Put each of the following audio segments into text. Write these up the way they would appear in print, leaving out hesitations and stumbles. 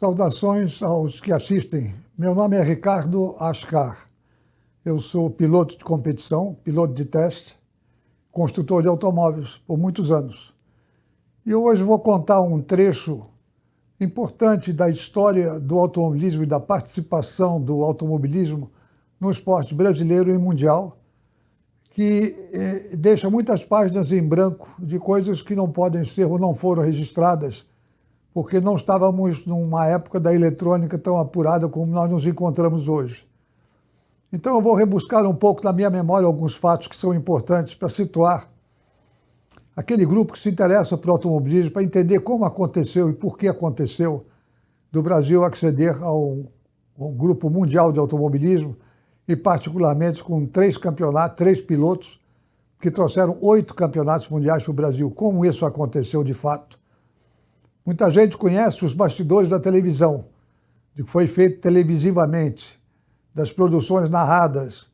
Saudações aos que assistem. Meu nome é Ricardo Ascar. Eu sou piloto de competição, piloto de teste, construtor de automóveis por muitos anos. E hoje vou contar um trecho importante da história do automobilismo e da participação do automobilismo no esporte brasileiro e mundial, que deixa muitas páginas em branco de coisas que não podem ser ou não foram registradas, porque não estávamos numa época da eletrônica tão apurada como nós nos encontramos hoje. Então eu vou rebuscar um pouco na minha memória alguns fatos que são importantes para situar aquele grupo que se interessa por automobilismo, para entender como aconteceu e por que aconteceu do Brasil acceder ao grupo mundial de automobilismo, e particularmente com 3 campeonatos, 3 pilotos, que trouxeram 8 campeonatos mundiais para o Brasil. Como isso aconteceu de fato? Muita gente conhece os bastidores da televisão, de que foi feito televisivamente, das produções narradas,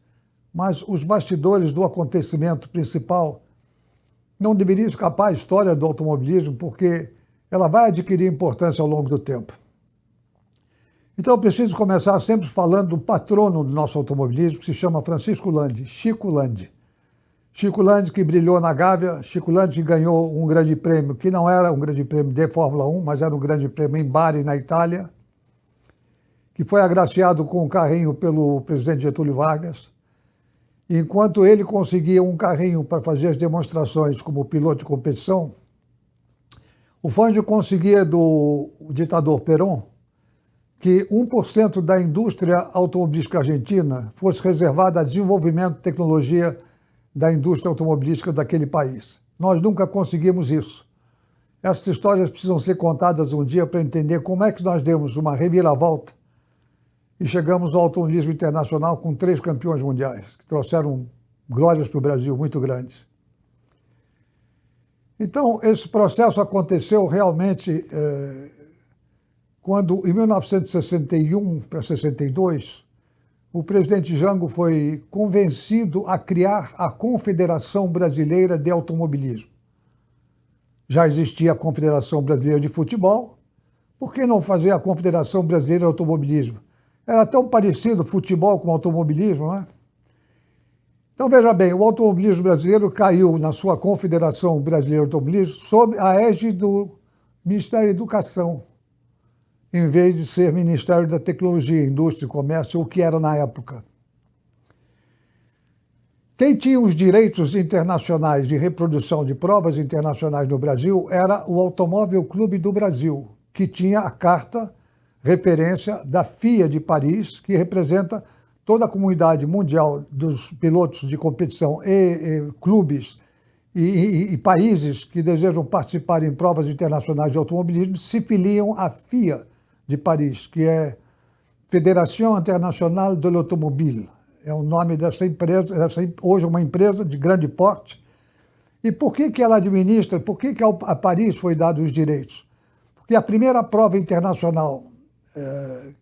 mas os bastidores do acontecimento principal não deveriam escapar à história do automobilismo, porque ela vai adquirir importância ao longo do tempo. Então eu preciso começar sempre falando do patrono do nosso automobilismo, que se chama Francisco Landi, Chico Landi. Chico Landi, que brilhou na Gávea, Chico Landi, que ganhou um grande prêmio, que não era um grande prêmio de Fórmula 1, mas era um grande prêmio em Bari, na Itália, que foi agraciado com um carrinho pelo presidente Getúlio Vargas. E enquanto ele conseguia um carrinho para fazer as demonstrações como piloto de competição, o Fangio conseguia do ditador Perón que 1% da indústria automobilística argentina fosse reservada a desenvolvimento de tecnologia da indústria automobilística daquele país. Nós nunca conseguimos isso. Essas histórias precisam ser contadas um dia para entender como é que nós demos uma reviravolta e chegamos ao automobilismo internacional com 3 campeões mundiais, que trouxeram glórias para o Brasil muito grandes. Então, esse processo aconteceu realmente quando, em 1961 para 62, o presidente Jango foi convencido a criar a Confederação Brasileira de Automobilismo. Já existia a Confederação Brasileira de Futebol, por que não fazer a Confederação Brasileira de Automobilismo? Era tão parecido futebol com automobilismo, não é? Então, veja bem, o automobilismo brasileiro caiu na sua Confederação Brasileira de Automobilismo sob a égide do Ministério da Educação, em vez de ser Ministério da Tecnologia, Indústria e Comércio, o que era na época. Quem tinha os direitos internacionais de reprodução de provas internacionais no Brasil era o Automóvel Clube do Brasil, que tinha a carta referência da FIA de Paris, que representa toda a comunidade mundial dos pilotos de competição e clubes e países que desejam participar em provas internacionais de automobilismo, se filiam à FIA de Paris, que é Fédération Internationale de l'Automobile. É o nome dessa empresa, hoje uma empresa de grande porte. E por que ela administra, por que a Paris foi dado os direitos? Porque a primeira prova internacional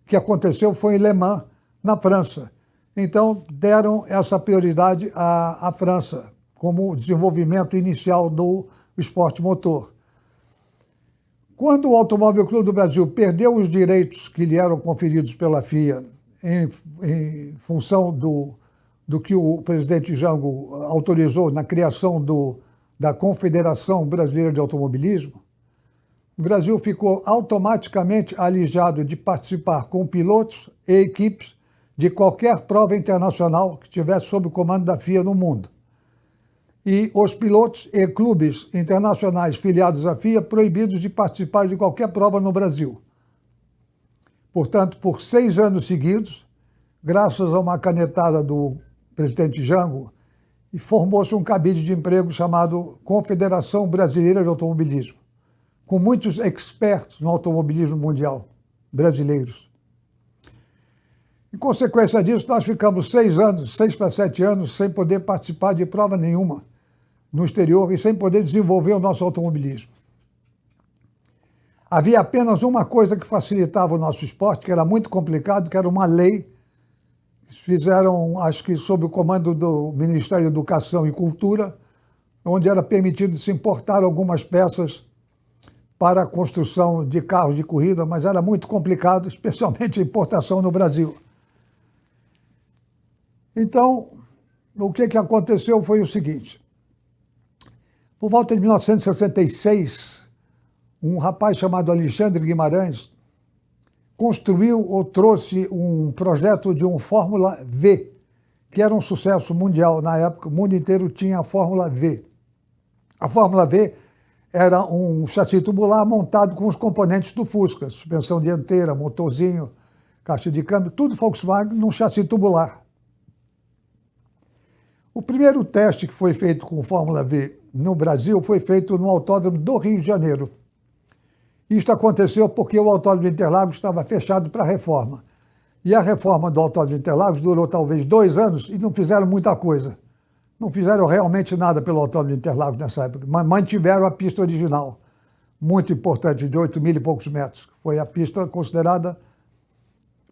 que aconteceu foi em Le Mans, na França. Então, deram essa prioridade à França, como desenvolvimento inicial do esporte motor. Quando o Automóvel Clube do Brasil perdeu os direitos que lhe eram conferidos pela FIA em função do que o presidente Jango autorizou na criação da Confederação Brasileira de Automobilismo, o Brasil ficou automaticamente alijado de participar com pilotos e equipes de qualquer prova internacional que estivesse sob o comando da FIA no mundo. E os pilotos e clubes internacionais filiados à FIA proibidos de participar de qualquer prova no Brasil. Portanto, por 6 anos seguidos, graças a uma canetada do presidente Jango, formou-se um cabide de emprego chamado Confederação Brasileira de Automobilismo, com muitos expertos no automobilismo mundial, brasileiros. Em consequência disso, nós ficamos 6 para 7 anos, sem poder participar de prova nenhuma no exterior e sem poder desenvolver o nosso automobilismo. Havia apenas uma coisa que facilitava o nosso esporte, que era muito complicado, que era uma lei que fizeram, acho que sob o comando do Ministério da Educação e Cultura, onde era permitido se importar algumas peças para a construção de carros de corrida, mas era muito complicado, especialmente a importação no Brasil. Então, o que aconteceu foi o seguinte. Por volta de 1966, um rapaz chamado Alexandre Guimarães construiu ou trouxe um projeto de um Fórmula V, que era um sucesso mundial na época, o mundo inteiro tinha a Fórmula V. A Fórmula V era um chassi tubular montado com os componentes do Fusca, suspensão dianteira, motorzinho, caixa de câmbio, tudo Volkswagen num chassi tubular. O primeiro teste que foi feito com Fórmula V no Brasil foi feito no Autódromo do Rio de Janeiro. Isto aconteceu porque o Autódromo de Interlagos estava fechado para reforma. E a reforma do Autódromo de Interlagos durou talvez 2 anos e não fizeram muita coisa. Não fizeram realmente nada pelo Autódromo de Interlagos nessa época, mas mantiveram a pista original, muito importante, de 8.000 e poucos metros. Foi a pista considerada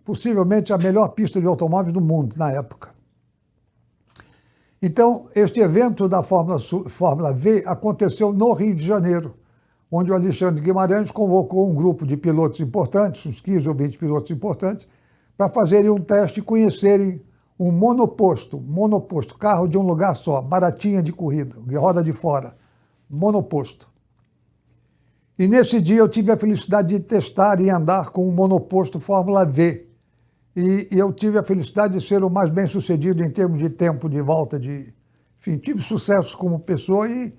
possivelmente a melhor pista de automóveis do mundo na época. Então, este evento da Fórmula V aconteceu no Rio de Janeiro, onde o Alexandre Guimarães convocou um grupo de pilotos importantes, uns 15 ou 20 pilotos importantes, para fazerem um teste e conhecerem um monoposto, carro de um lugar só, baratinha de corrida, de roda de fora, monoposto. E nesse dia eu tive a felicidade de testar e andar com um monoposto Fórmula V. E eu tive a felicidade de ser o mais bem-sucedido em termos de tempo de volta, enfim, tive sucesso como pessoa e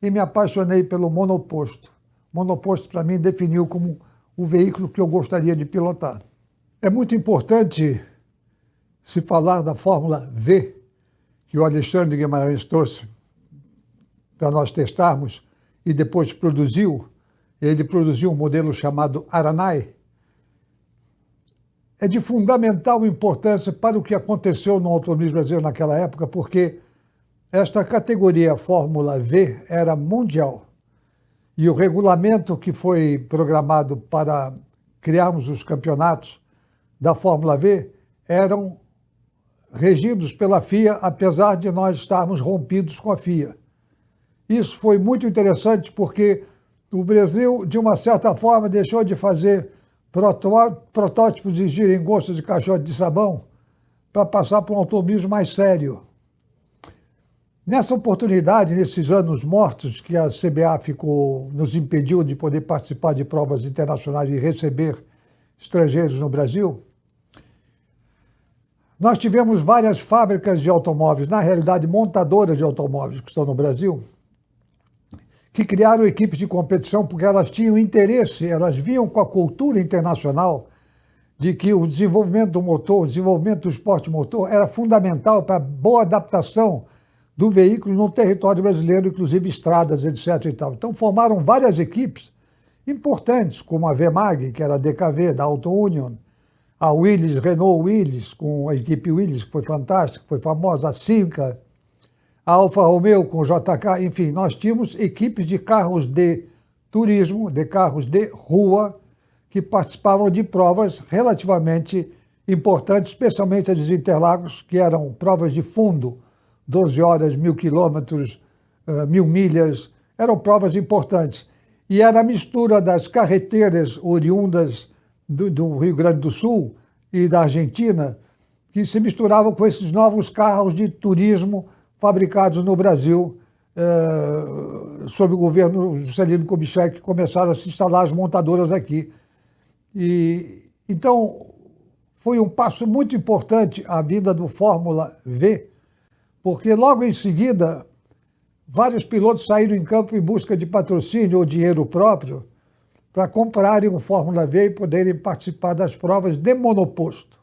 me apaixonei pelo monoposto. Monoposto, para mim, definiu como o veículo que eu gostaria de pilotar. É muito importante se falar da Fórmula V, que o Alexandre Guimarães trouxe para nós testarmos e depois produziu. Ele produziu um modelo chamado Aranai. É de fundamental importância para o que aconteceu no automobilismo brasileiro naquela época, porque esta categoria Fórmula V era mundial. E o regulamento que foi programado para criarmos os campeonatos da Fórmula V eram regidos pela FIA, apesar de nós estarmos rompidos com a FIA. Isso foi muito interessante porque o Brasil, de uma certa forma, deixou de fazer protótipos de geringonças de caixote de sabão para passar para um automobilismo mais sério. Nessa oportunidade, nesses anos mortos, que a CBA nos impediu de poder participar de provas internacionais e receber estrangeiros no Brasil, nós tivemos várias fábricas de automóveis, na realidade montadoras de automóveis que estão no Brasil, que criaram equipes de competição porque elas tinham interesse, elas viam com a cultura internacional de que o desenvolvimento do motor, o desenvolvimento do esporte motor era fundamental para a boa adaptação do veículo no território brasileiro, inclusive estradas, etc. e tal. Então formaram várias equipes importantes, como a VMAG, que era a DKV, da Auto Union, a Willys, Renault Willys, com a equipe Willys, que foi fantástica, foi famosa, a Simca, a Alfa Romeo com o JK, enfim, nós tínhamos equipes de carros de turismo, de carros de rua, que participavam de provas relativamente importantes, especialmente as de Interlagos, que eram provas de fundo, 12 horas, 1.000 quilômetros, 1.000 milhas, eram provas importantes. E era a mistura das carreteiras oriundas do Rio Grande do Sul e da Argentina, que se misturavam com esses novos carros de turismo fabricados no Brasil, sob o governo Juscelino Kubitschek, que começaram a se instalar as montadoras aqui. Então, foi um passo muito importante a vinda do Fórmula V, porque logo em seguida, vários pilotos saíram em campo em busca de patrocínio ou dinheiro próprio para comprarem um Fórmula V e poderem participar das provas de monoposto.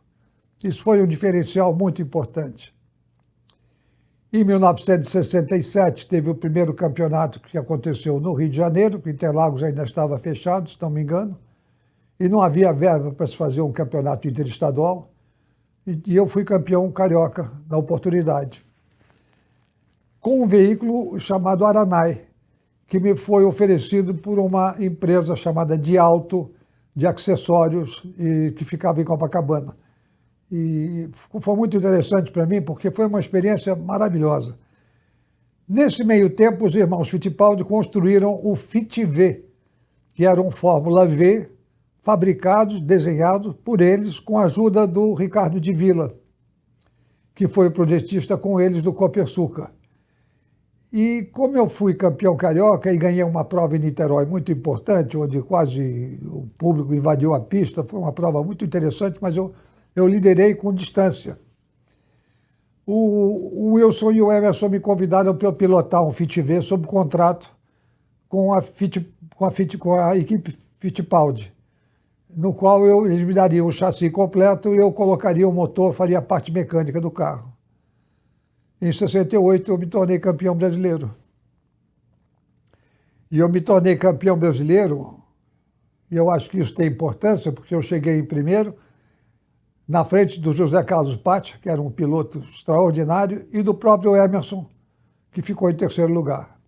Isso foi um diferencial muito importante. Em 1967, teve o primeiro campeonato que aconteceu no Rio de Janeiro, que Interlagos ainda estava fechado, se não me engano, e não havia verba para se fazer um campeonato interestadual, e eu fui campeão carioca na oportunidade, com um veículo chamado Aranai, que me foi oferecido por uma empresa chamada Dialto, de acessórios, e que ficava em Copacabana. E foi muito interessante para mim, porque foi uma experiência maravilhosa. Nesse meio tempo, os irmãos Fittipaldi construíram o Fit-V, que eram Fórmula V, fabricados, desenhados por eles, com a ajuda do Ricardo de Villa, que foi o projetista com eles do Copersucar. E como eu fui campeão carioca e ganhei uma prova em Niterói muito importante, onde quase o público invadiu a pista, foi uma prova muito interessante, mas eu liderei com distância. O Wilson e o Emerson me convidaram para eu pilotar um Fit V sob contrato com a equipe Fittipaldi, no qual eles me dariam o chassi completo e eu colocaria o motor, faria a parte mecânica do carro. Em 68, eu me tornei campeão brasileiro. E eu me tornei campeão brasileiro, e eu acho que isso tem importância, porque eu cheguei em primeiro, na frente do José Carlos Patti, que era um piloto extraordinário, e do próprio Emerson, que ficou em terceiro lugar.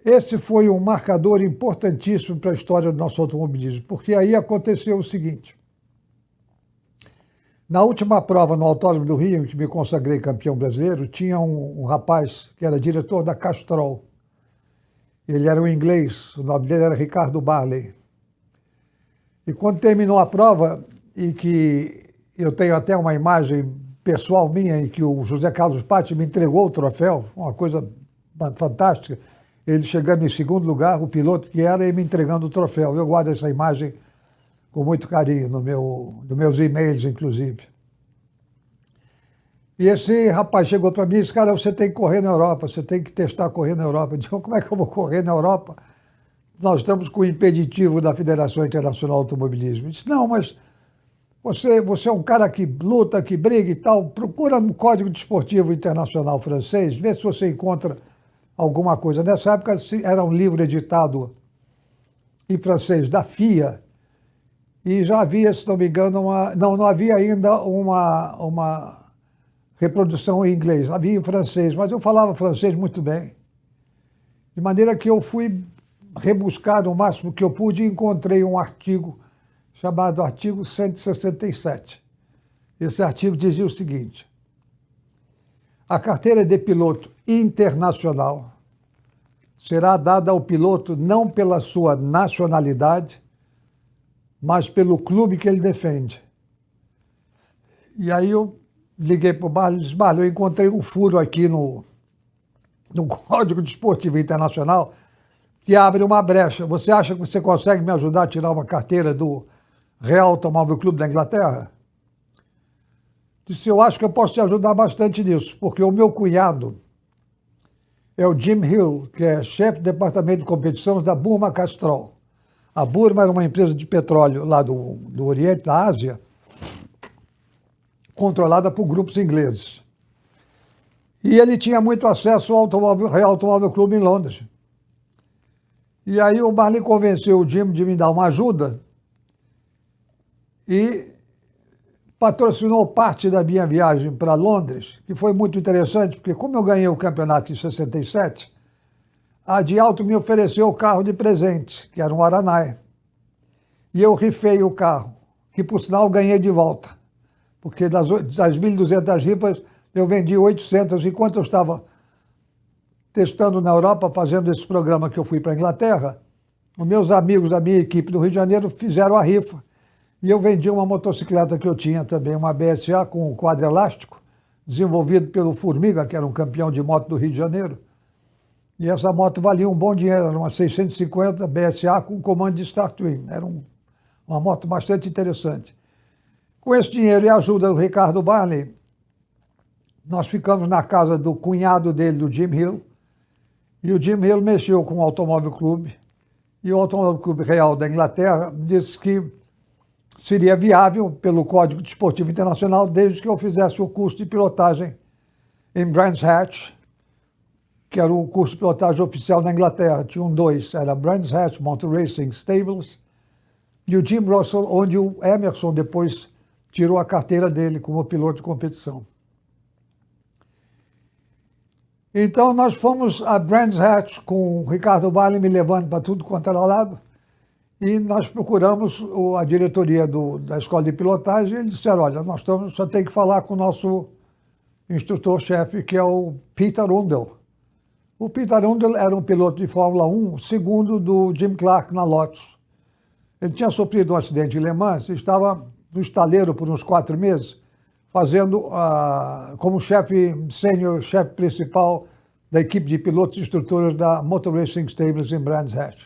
Esse foi um marcador importantíssimo para a história do nosso automobilismo, porque aí aconteceu o seguinte. Na última prova no Autódromo do Rio, em que me consagrei campeão brasileiro, tinha um rapaz que era diretor da Castrol. Ele era um inglês, o nome dele era Ricardo Barley. E quando terminou a prova, e que eu tenho até uma imagem pessoal minha, em que o José Carlos Patti me entregou o troféu, uma coisa fantástica, ele chegando em segundo lugar, o piloto que era, e me entregando o troféu. Eu guardo essa imagem com muito carinho nos meus e-mails, inclusive. E esse rapaz chegou para mim e disse, cara, você tem que correr na Europa, você tem que testar correr na Europa. Eu disse, como é que eu vou correr na Europa? Nós estamos com o impeditivo da Federação Internacional de Automobilismo. Ele disse, não, mas você é um cara que luta, que briga e tal, procura no Código Desportivo Internacional francês, vê se você encontra alguma coisa. Nessa época era um livro editado em francês da FIA, e já havia, se não me engano, não havia ainda uma reprodução em inglês, havia em francês, mas eu falava francês muito bem. De maneira que eu fui rebuscar o máximo que eu pude e encontrei um artigo chamado artigo 167. Esse artigo dizia o seguinte: a carteira de piloto internacional será dada ao piloto não pela sua nacionalidade, mas pelo clube que ele defende. E aí eu liguei para o Barley e disse, Barley, eu encontrei um furo aqui no Código Desportivo Internacional que abre uma brecha. Você acha que você consegue me ajudar a tirar uma carteira do Real Automóvel Clube da Inglaterra? Disse, eu acho que eu posso te ajudar bastante nisso, porque o meu cunhado é o Jim Hill, que é chefe do departamento de competições da Burma Castrol. A Burma era uma empresa de petróleo lá do Oriente, da Ásia, controlada por grupos ingleses. E ele tinha muito acesso ao Real Automóvel Clube em Londres. E aí o Barley convenceu o Jim de me dar uma ajuda e patrocinou parte da minha viagem para Londres, que foi muito interessante, porque como eu ganhei o campeonato em 67, a Dialto me ofereceu o carro de presente, que era um Aranai. E eu rifei o carro, que por sinal ganhei de volta, porque das 1.200 rifas eu vendi 800, enquanto eu estava testando na Europa, fazendo esse programa que eu fui para a Inglaterra, os meus amigos da minha equipe do Rio de Janeiro fizeram a rifa. E eu vendi uma motocicleta que eu tinha também, uma BSA com quadro elástico, desenvolvido pelo Formiga, que era um campeão de moto do Rio de Janeiro. E essa moto valia um bom dinheiro, era uma 650 BSA com comando de Start Twin. Era uma moto bastante interessante. Com esse dinheiro e a ajuda do Ricardo Barley, nós ficamos na casa do cunhado dele, do Jim Hill, e o Jim Hill mexeu com o Automóvel Clube, e o Automóvel Clube Real da Inglaterra disse que seria viável pelo Código Desportivo Internacional desde que eu fizesse o curso de pilotagem em Brands Hatch, que era o curso de pilotagem oficial na Inglaterra. Tinha dois, era Brands Hatch Motor Racing Stables e o Jim Russell, onde o Emerson depois tirou a carteira dele como piloto de competição. Então nós fomos a Brands Hatch com o Ricardo Barley me levando para tudo quanto era lado. E nós procuramos a diretoria da escola de pilotagem e eles disseram, olha, nós só tem que falar com o nosso instrutor-chefe, que é o Peter Rundle. O Peter Arundel era um piloto de Fórmula 1, segundo do Jim Clark na Lotus. Ele tinha sofrido um acidente em Le Mans e estava no estaleiro por uns 4 meses, fazendo como chefe sênior, chefe principal da equipe de pilotos e instrutores da Motor Racing Stables em Brands Hatch.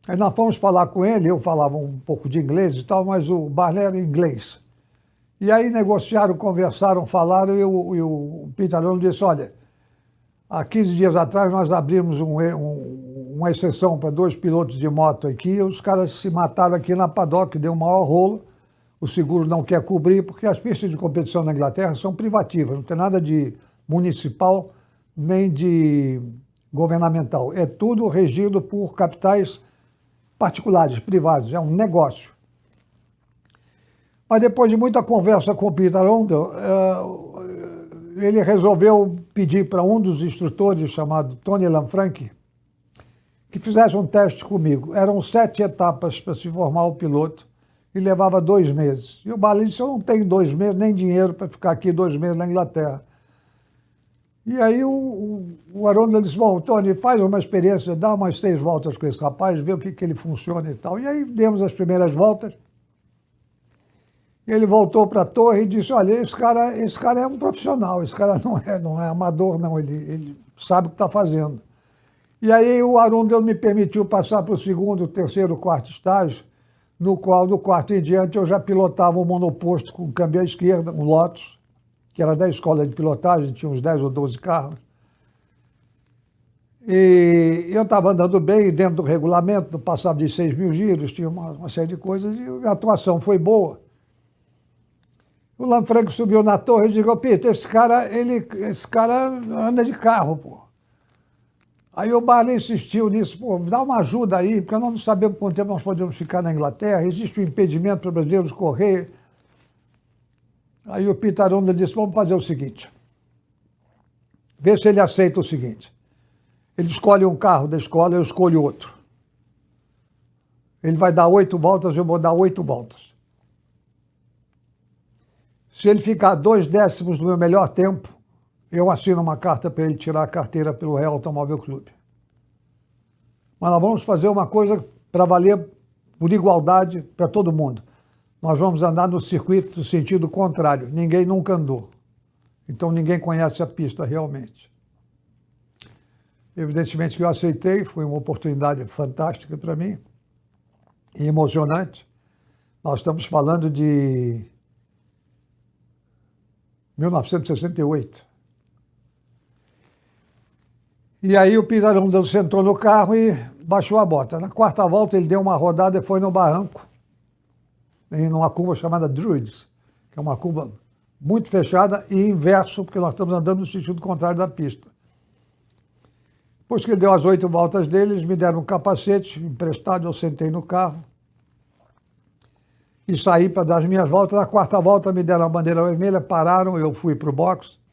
Aí nós fomos falar com ele, eu falava um pouco de inglês e tal, mas o Barney era inglês. E aí negociaram, conversaram, falaram, e o Peter Arundel disse, olha, há 15 dias atrás nós abrimos uma exceção para 2 pilotos de moto aqui, e os caras se mataram aqui na paddock, deu um maior rolo, o seguro não quer cobrir, porque as pistas de competição na Inglaterra são privativas, não tem nada de municipal nem de governamental. É tudo regido por capitais particulares, privados, é um negócio. Mas depois de muita conversa com o Peter Arundel, ele resolveu pedir para um dos instrutores, chamado Tony Lanfranchi, que fizesse um teste comigo. Eram 7 etapas para se formar o piloto e levava 2 meses. E o Barney disse, eu não tenho 2 meses, nem dinheiro para ficar aqui 2 meses na Inglaterra. E aí o Arundel disse, bom, Tony, faz uma experiência, dá umas 6 voltas com esse rapaz, vê o que ele funciona e tal. E aí demos as primeiras voltas. Ele voltou para a torre e disse, olha, esse cara é um profissional, esse cara não é amador, não, ele sabe o que está fazendo. E aí o Arundel me permitiu passar para o 2º, 3º, 4º estágio, no qual, do 4º em diante, eu já pilotava um monoposto com câmbio à esquerda, um Lotus, que era da escola de pilotagem, tinha uns 10 ou 12 carros. E eu estava andando bem dentro do regulamento, não passava de 6.000 giros, tinha uma série de coisas, e a atuação foi boa. O Lanfranchi subiu na torre e disse, Peter, esse cara anda de carro, pô. Aí o Barney insistiu nisso, pô, dá uma ajuda aí, porque nós não sabemos quanto tempo nós podemos ficar na Inglaterra, existe um impedimento para os brasileiros correr. Aí o Peter Arundel disse, vamos fazer o seguinte, vê se ele aceita o seguinte, ele escolhe um carro da escola, eu escolho outro. Ele vai dar 8 voltas, eu vou dar 8 voltas. Se ele ficar 2 décimos do meu melhor tempo, eu assino uma carta para ele tirar a carteira pelo Real Automóvel Clube. Mas nós vamos fazer uma coisa para valer por igualdade para todo mundo. Nós vamos andar no circuito do sentido contrário. Ninguém nunca andou. Então ninguém conhece a pista realmente. Evidentemente que eu aceitei, foi uma oportunidade fantástica para mim e emocionante. Nós estamos falando de 1968. E aí o Peter Arundel sentou no carro e baixou a bota. Na 4ª volta ele deu uma rodada e foi no barranco, em uma curva chamada Druids, que é uma curva muito fechada e inverso, porque nós estamos andando no sentido contrário da pista. Depois que ele deu as 8 voltas dele, eles me deram um capacete emprestado, eu sentei no carro e saí para dar as minhas voltas. Na 4ª volta me deram a bandeira vermelha, pararam, eu fui para o box.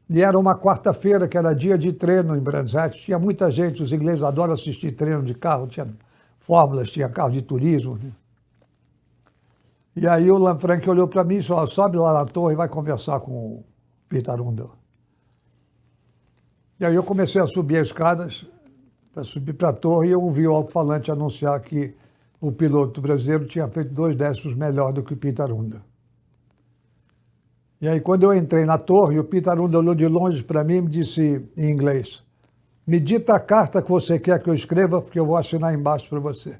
E era uma quarta-feira, que era dia de treino em Brands Hatch. Tinha muita gente, os ingleses adoram assistir treino de carro, tinha fórmulas, tinha carro de turismo. Né? E aí o Lanfranchi olhou para mim e disse, sobe lá na torre e vai conversar com o Peter Arundel. E aí eu comecei a subir as escadas, para subir para a torre, e eu ouvi o alto-falante anunciar que o piloto brasileiro tinha feito 2 décimos melhor do que o Peter Arundel. E aí, quando eu entrei na torre, o Peter Arundel olhou de longe para mim e me disse em inglês, me dita a carta que você quer que eu escreva, porque eu vou assinar embaixo para você.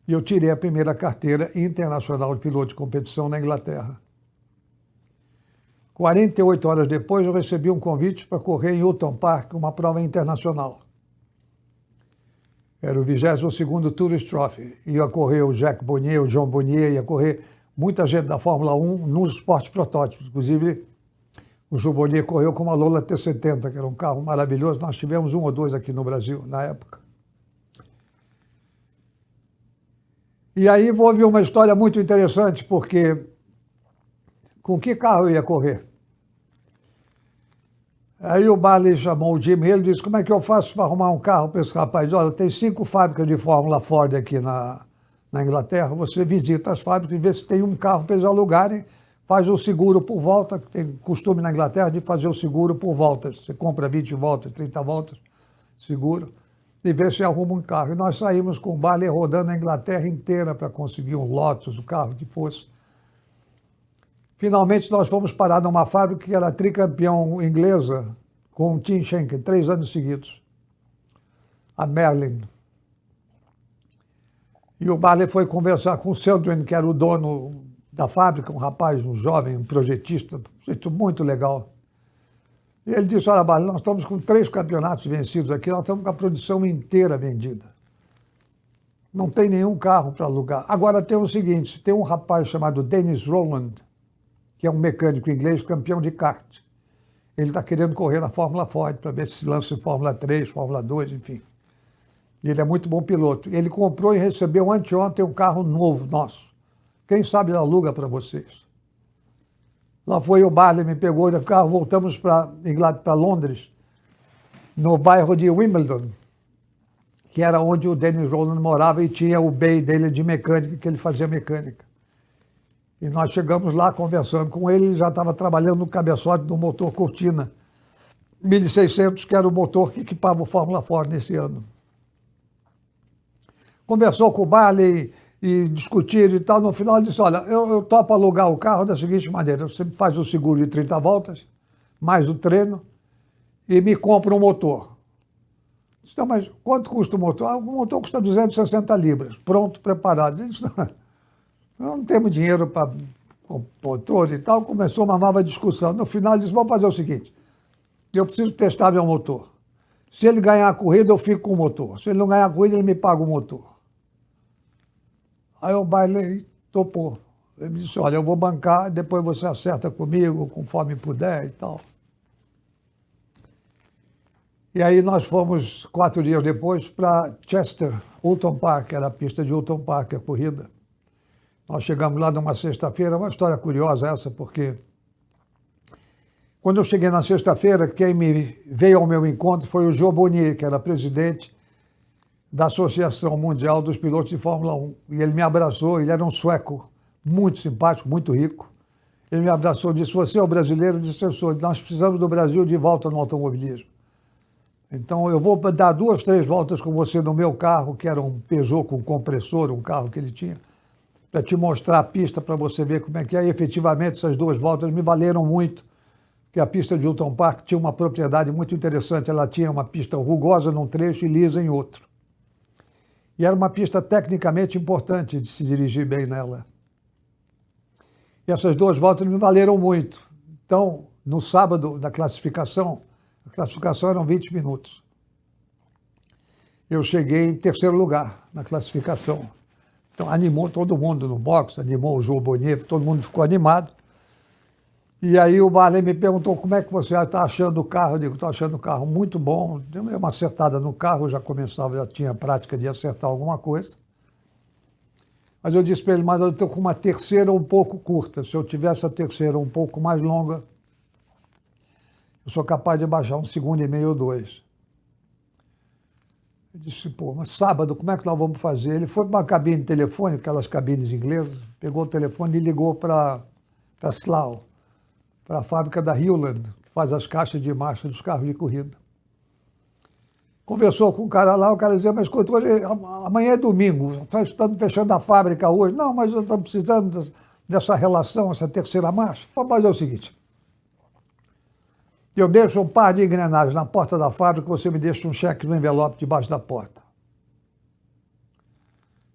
E eu tirei a primeira carteira internacional de piloto de competição na Inglaterra. 48 horas depois, eu recebi um convite para correr em Upton Park, uma prova internacional. Era o 22º Tourist Trophy. Ia correr o Jacques Bonnier, o John Bonnier, ia correr muita gente da Fórmula 1 nos esportes protótipos. Inclusive, o John Bonnier correu com uma Lola T70, que era um carro maravilhoso. Nós tivemos 1 ou 2 aqui no Brasil, na época. E aí houve uma história muito interessante, porque com que carro eu ia correr? Aí o Barney chamou o Jim Hill e disse, como é que eu faço para arrumar um carro para esse rapaz? Olha, tem 5 fábricas de Fórmula Ford aqui na Inglaterra, você visita as fábricas e vê se tem um carro para eles alugarem faz o seguro por volta, tem costume na Inglaterra de fazer o seguro por voltas. Você compra 20 voltas, 30 voltas, seguro, e vê se arruma um carro. E nós saímos com o Barley rodando a Inglaterra inteira para conseguir um Lotus, o carro que fosse. Finalmente nós fomos parar numa fábrica que era tricampeão inglesa, com o Tim Schenker, 3 anos seguidos, a Merlin. E o Barley foi conversar com o Sandrin, que era o dono da fábrica, um rapaz, um jovem, um projetista, muito legal. E ele disse, olha, Barley, nós estamos com 3 campeonatos vencidos aqui, nós estamos com a produção inteira vendida. Não tem nenhum carro para alugar. Agora tem o seguinte, tem um rapaz chamado Dennis Rowland, que é um mecânico inglês, campeão de kart. Ele está querendo correr na Fórmula Ford, para ver se lança em Fórmula 3, Fórmula 2, enfim. E ele é muito bom piloto. Ele comprou e recebeu anteontem um carro novo nosso. Quem sabe ele aluga para vocês. Lá foi o Barley, me pegou do carro, voltamos para Londres, no bairro de Wimbledon, que era onde o Dennis Rowland morava e tinha o bay dele de mecânica, que ele fazia mecânica. E nós chegamos lá conversando com ele já estava trabalhando no cabeçote do motor Cortina 1600, que era o motor que equipava o Fórmula Ford nesse ano. Conversou com o Barley e discutiram e tal. No final ele disse, olha, eu topo alugar o carro da seguinte maneira, você faz o seguro de 30 voltas, mais o treino, e me compra um motor. Eu disse, mas quanto custa o motor? O motor custa 260 libras, pronto, preparado. Ele disse, não temos dinheiro para motor e tal. Começou uma nova discussão. No final ele disse, vamos fazer o seguinte, eu preciso testar meu motor. Se ele ganhar a corrida, eu fico com o motor. Se ele não ganhar a corrida, ele me paga o motor. Aí o Barley topou. Ele me disse, olha, eu vou bancar, depois você acerta comigo, conforme puder e tal. E aí nós fomos, 4 dias depois, para Chester, Oulton Park, era a pista de Oulton Park, a corrida. Nós chegamos lá numa sexta-feira, uma história curiosa essa, porque quando eu cheguei na sexta-feira, quem me veio ao meu encontro foi o Joe Bonnier, que era presidente da Associação Mundial dos Pilotos de Fórmula 1. E ele me abraçou, ele era um sueco muito simpático, muito rico. Ele me abraçou e disse, você é o brasileiro? Eu disse, eu sou. Nós precisamos do Brasil de volta no automobilismo. Então eu vou dar 2, 3 voltas com você no meu carro, que era um Peugeot com compressor, um carro que ele tinha, para te mostrar a pista, para você ver como é que é. E efetivamente essas 2 voltas me valeram muito, porque a pista de Oulton Park tinha uma propriedade muito interessante. Ela tinha uma pista rugosa num trecho e lisa em outro. E era uma pista tecnicamente importante de se dirigir bem nela. E essas 2 voltas me valeram muito. Então, no sábado, a classificação eram 20 minutos. Eu cheguei em 3º lugar na classificação. Então, animou todo mundo no box, animou o Joe Bonnier, todo mundo ficou animado. E aí o Barley me perguntou como é que você está achando o carro. Eu digo, estou achando o carro muito bom. Deu uma acertada no carro, já tinha prática de acertar alguma coisa. Mas eu disse para ele, mas eu estou com uma terceira um pouco curta. Se eu tivesse a terceira um pouco mais longa, eu sou capaz de baixar 1,5 segundos ou 2. Eu disse, pô, mas sábado, como é que nós vamos fazer? Ele foi para uma cabine telefônica, aquelas cabines inglesas, pegou o telefone e ligou para Slough, para a fábrica da Hewland, que faz as caixas de marcha dos carros de corrida. Conversou com o cara lá, o cara dizia, mas escuta, hoje, amanhã é domingo, estamos fechando a fábrica hoje. Não, mas eu estou precisando dessa relação, essa terceira marcha. Vamos fazer o seguinte, eu deixo um par de engrenagens na porta da fábrica, você me deixa um cheque no envelope debaixo da porta.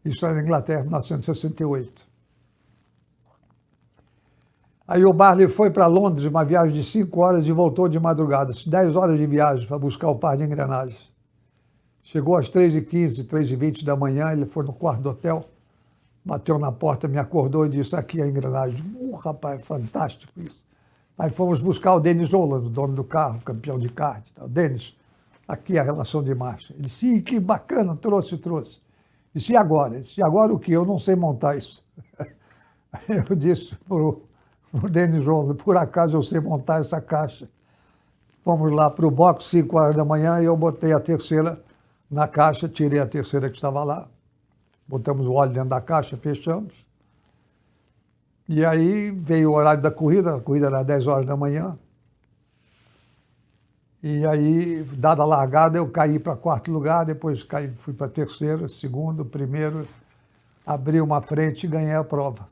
Isso era na Inglaterra, em 1968. Aí o Barley foi para Londres, uma viagem de 5 horas e voltou de madrugada. 10 horas de viagem para buscar o par de engrenagens. Chegou às 3h15, 3h20 da manhã, ele foi no quarto do hotel, bateu na porta, me acordou e disse, aqui a engrenagem. Rapaz, fantástico isso. Aí fomos buscar o Dennis Rowland, o dono do carro, campeão de kart. Dennis, aqui a relação de marcha. Ele disse, que bacana, trouxe. Disse, e agora? Ele disse, e agora o quê? Eu não sei montar isso. Eu disse para o Dennis Rowland, por acaso eu sei montar essa caixa. Fomos lá para o box, 5 horas da manhã, e eu botei a terceira na caixa, tirei a terceira que estava lá, botamos o óleo dentro da caixa, fechamos. E aí veio o horário da corrida, a corrida era 10 horas da manhã. E aí, dada a largada, eu caí para quarto lugar, depois fui para terceiro, segundo, primeiro, abri uma frente e ganhei a prova.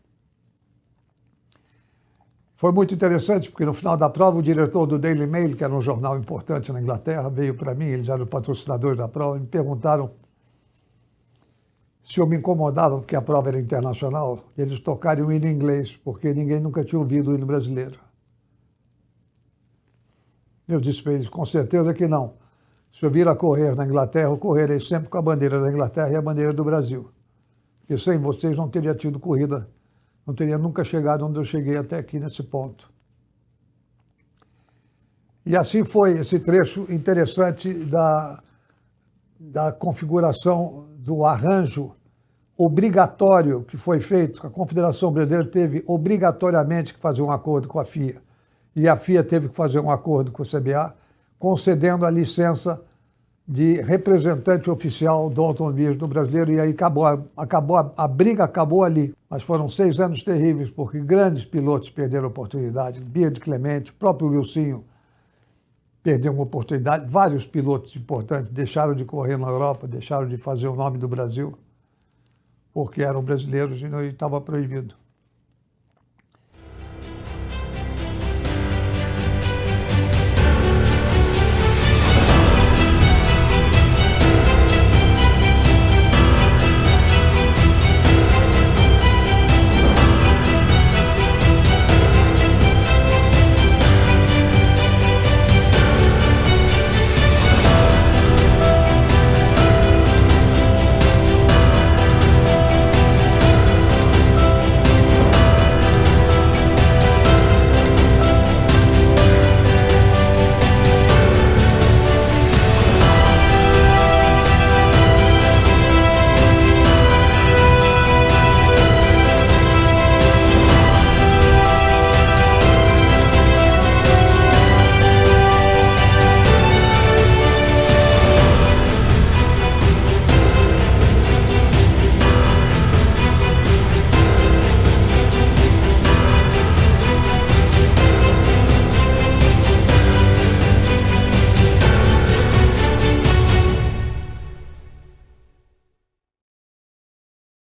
Foi muito interessante, porque no final da prova, o diretor do Daily Mail, que era um jornal importante na Inglaterra, veio para mim, eles eram patrocinadores da prova, e me perguntaram se eu me incomodava, porque a prova era internacional, eles tocarem o hino em inglês, porque ninguém nunca tinha ouvido o hino brasileiro. Eu disse para eles, com certeza que não. Se eu vir a correr na Inglaterra, eu correrei sempre com a bandeira da Inglaterra e a bandeira do Brasil. Porque sem vocês não teria tido corrida, não teria nunca chegado onde eu cheguei até aqui nesse ponto. E assim foi esse trecho interessante da configuração do arranjo obrigatório que foi feito. A Confederação Brasileira teve obrigatoriamente que fazer um acordo com a FIA. E a FIA teve que fazer um acordo com a CBA, concedendo a licença de representante oficial do automobilismo brasileiro, e aí a briga acabou ali. Mas foram 6 anos terríveis, porque grandes pilotos perderam a oportunidade. Bia de Clemente, o próprio Wilsinho perdeu uma oportunidade. Vários pilotos importantes deixaram de correr na Europa, deixaram de fazer o nome do Brasil, porque eram brasileiros e não estava proibido.